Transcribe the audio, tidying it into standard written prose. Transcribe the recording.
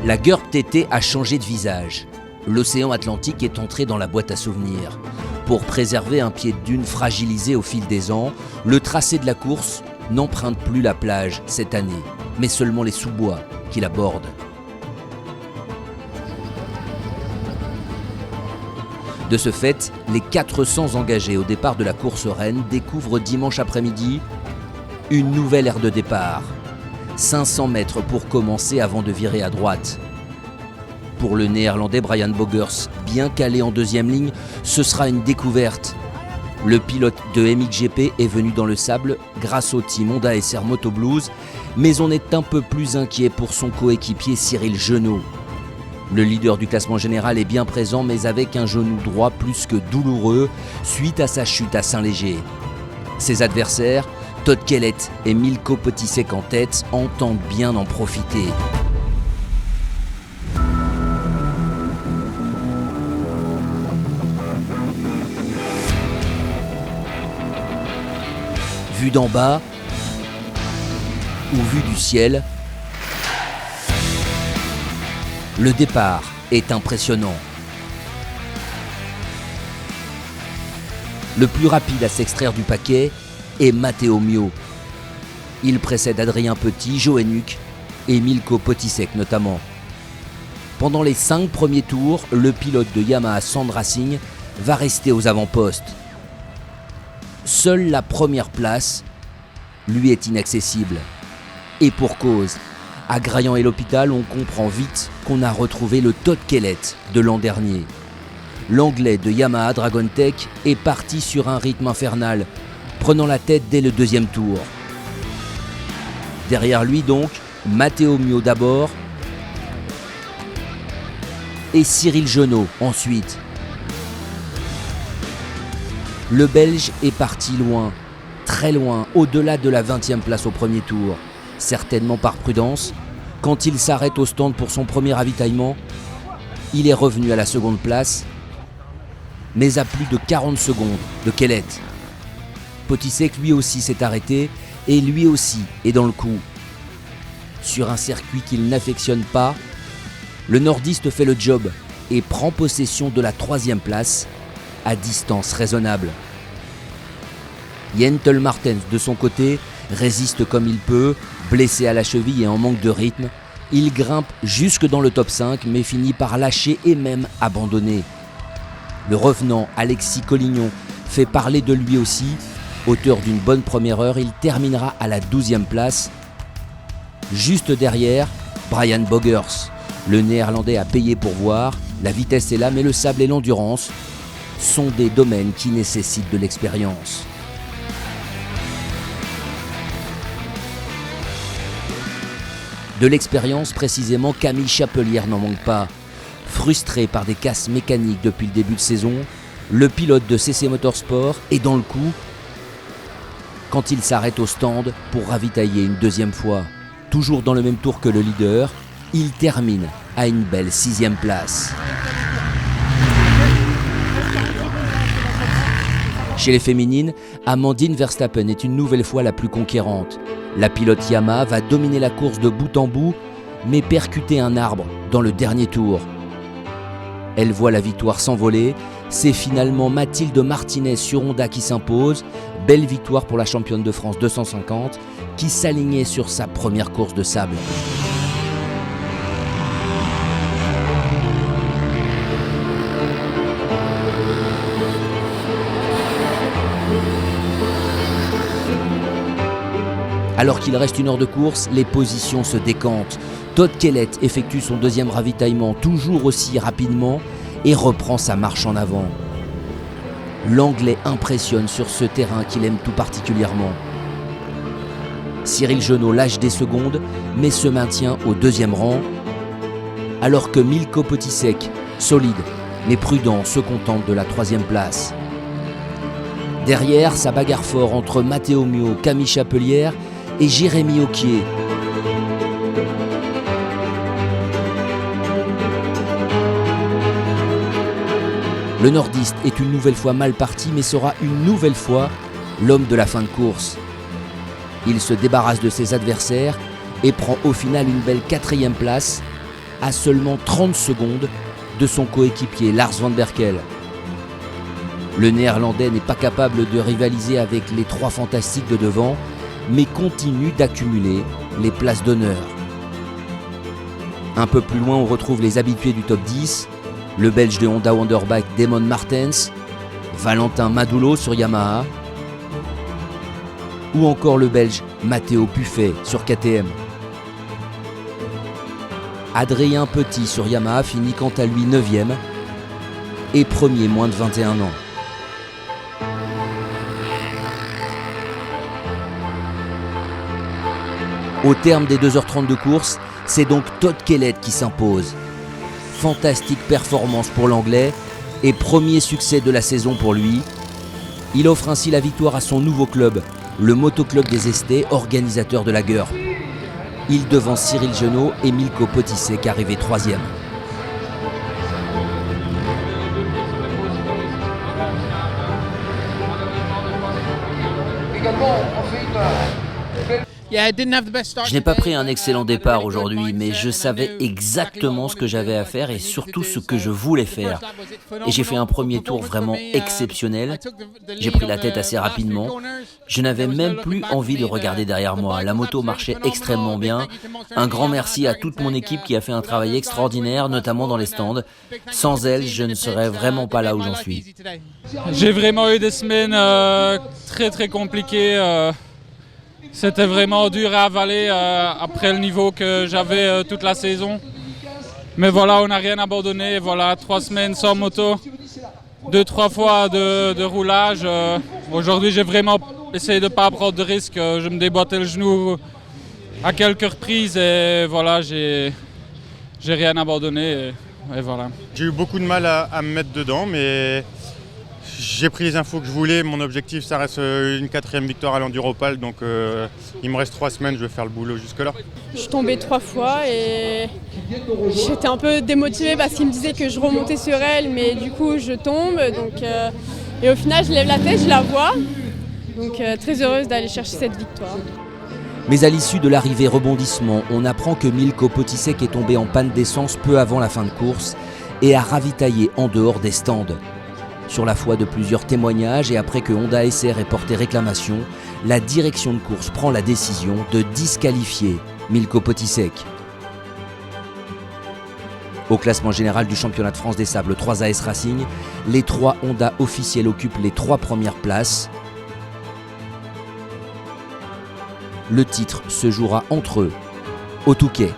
La Gurk TT a changé de visage. L'océan Atlantique est entré dans la boîte à souvenirs. Pour préserver un pied de dune fragilisé au fil des ans, le tracé de la course n'emprunte plus la plage cette année, mais seulement les sous-bois qui la bordent. De ce fait, les 400 engagés au départ de la course reine découvrent dimanche après-midi une nouvelle aire de départ. 500 mètres pour commencer avant de virer à droite. Pour le néerlandais Brian Bogers, bien calé en deuxième ligne, ce sera une découverte. Le pilote de MXGP est venu dans le sable grâce au team Honda SR Moto Blues, mais on est un peu plus inquiet pour son coéquipier Cyril Genot. Le leader du classement général est bien présent, mais avec un genou droit plus que douloureux suite à sa chute à Saint-Léger. Ses adversaires, Todd Kellett et Milko Potisek en tête, entendent bien en profiter. Vu d'en bas ou vu du ciel, le départ est impressionnant. Le plus rapide à s'extraire du paquet est Matteo Mio. Il précède Adrien Petit, Joen Huck et Milko Potisek notamment. Pendant les 5 premiers tours, le pilote de Yamaha Sand Racing va rester aux avant-postes. Seule la première place lui est inaccessible. Et pour cause, à Graillan et l'hôpital, on comprend vite qu'on a retrouvé le Todd Kellett de l'an dernier. L'anglais de Yamaha Dragon Tech est parti sur un rythme infernal, prenant la tête dès le deuxième tour. Derrière lui donc, Matteo Mio d'abord et Cyril Genot ensuite. Le Belge est parti loin, très loin, au-delà de la 20e place au premier tour. Certainement par prudence, quand il s'arrête au stand pour son premier ravitaillement, il est revenu à la seconde place, mais à plus de 40 secondes de Kellett. Potisek lui aussi s'est arrêté et lui aussi est dans le coup. Sur un circuit qu'il n'affectionne pas, le nordiste fait le job et prend possession de la 3e place à distance raisonnable. Jentel Martens de son côté résiste comme il peut, blessé à la cheville et en manque de rythme. Il grimpe jusque dans le top 5 mais finit par lâcher et même abandonner. Le revenant Alexis Collignon fait parler de lui aussi. Auteur d'une bonne première heure, il terminera à la 12e place. Juste derrière, Brian Bogers. Le néerlandais a payé pour voir. La vitesse est là mais le sable et l'endurance sont des domaines qui nécessitent de l'expérience. De l'expérience, précisément, Camille Chapelière n'en manque pas. Frustré par des casses mécaniques depuis le début de saison, le pilote de CC Motorsport est dans le coup quand il s'arrête au stand pour ravitailler une deuxième fois. Toujours dans le même tour que le leader, il termine à une belle 6e place. Chez les féminines, Amandine Verstappen est une nouvelle fois la plus conquérante. La pilote Yamaha va dominer la course de bout en bout, mais percuter un arbre dans le dernier tour. Elle voit la victoire s'envoler. C'est finalement Mathilde Martinez sur Honda qui s'impose. Belle victoire pour la championne de France 250 qui s'alignait sur sa première course de sable. Alors qu'il reste 1 heure de course, les positions se décantent. Todd Kellett effectue son 2e ravitaillement toujours aussi rapidement et reprend sa marche en avant. L'Anglais impressionne sur ce terrain qu'il aime tout particulièrement. Cyril Genot lâche des secondes mais se maintient au 2e rang, alors que Milko Potisek, solide mais prudent, se contente de la 3e place. Derrière, ça bagarre fort entre Matteo Mio, Camille Chapelière et Jérémy Auquier. Le nordiste est une nouvelle fois mal parti, mais sera une nouvelle fois l'homme de la fin de course. Il se débarrasse de ses adversaires et prend au final une belle 4e place à seulement 30 secondes de son coéquipier Lars van Berkel. Le Néerlandais n'est pas capable de rivaliser avec les trois fantastiques de devant, mais continue d'accumuler les places d'honneur. Un peu plus loin, on retrouve les habitués du top 10, le Belge de Honda Wonderbike Damon Martens, Valentin Madoulo sur Yamaha, ou encore le Belge Matteo Buffet sur KTM. Adrien Petit sur Yamaha finit quant à lui 9e et premier moins de 21 ans. Au terme des 2h30 de course, c'est donc Todd Kellett qui s'impose. Fantastique performance pour l'Anglais et premier succès de la saison pour lui. Il offre ainsi la victoire à son nouveau club, le Motoclub des Estés, organisateur de la Geur. Il devance Cyril Genot et Milko Potisek, arrivé 3e. Je n'ai pas pris un excellent départ aujourd'hui, mais je savais exactement ce que j'avais à faire et surtout ce que je voulais faire. Et j'ai fait un premier tour vraiment exceptionnel. J'ai pris la tête assez rapidement. Je n'avais même plus envie de regarder derrière moi. La moto marchait extrêmement bien. Un grand merci à toute mon équipe qui a fait un travail extraordinaire, notamment dans les stands. Sans elle, je ne serais vraiment pas là où j'en suis. J'ai vraiment eu des semaines très très compliquées. C'était vraiment dur à avaler après le niveau que j'avais toute la saison. Mais voilà, on n'a rien abandonné. Voilà, 3 semaines sans moto, 2-3 fois de roulage. Aujourd'hui, j'ai vraiment essayé de ne pas prendre de risques. Je me déboîtais le genou à quelques reprises et voilà, j'ai rien abandonné. Et voilà. J'ai eu beaucoup de mal à me mettre dedans, mais j'ai pris les infos que je voulais. Mon objectif, ça reste une 4e victoire à l'Enduropal. Donc il me reste 3 semaines, je vais faire le boulot jusque-là. Je suis tombée 3 fois et j'étais un peu démotivée parce qu'il me disait que je remontais sur elle, mais du coup je tombe. Et au final, je lève la tête, je la vois. Donc très heureuse d'aller chercher cette victoire. Mais à l'issue de l'arrivée rebondissement, on apprend que Milko Potisek est tombé en panne d'essence peu avant la fin de course et a ravitaillé en dehors des stands. Sur la foi de plusieurs témoignages et après que Honda SR ait porté réclamation, la direction de course prend la décision de disqualifier Milko Potisek. Au classement général du championnat de France des sables 3AS Racing, les 3 Honda officiels occupent les 3 premières places. Le titre se jouera entre eux au Touquet.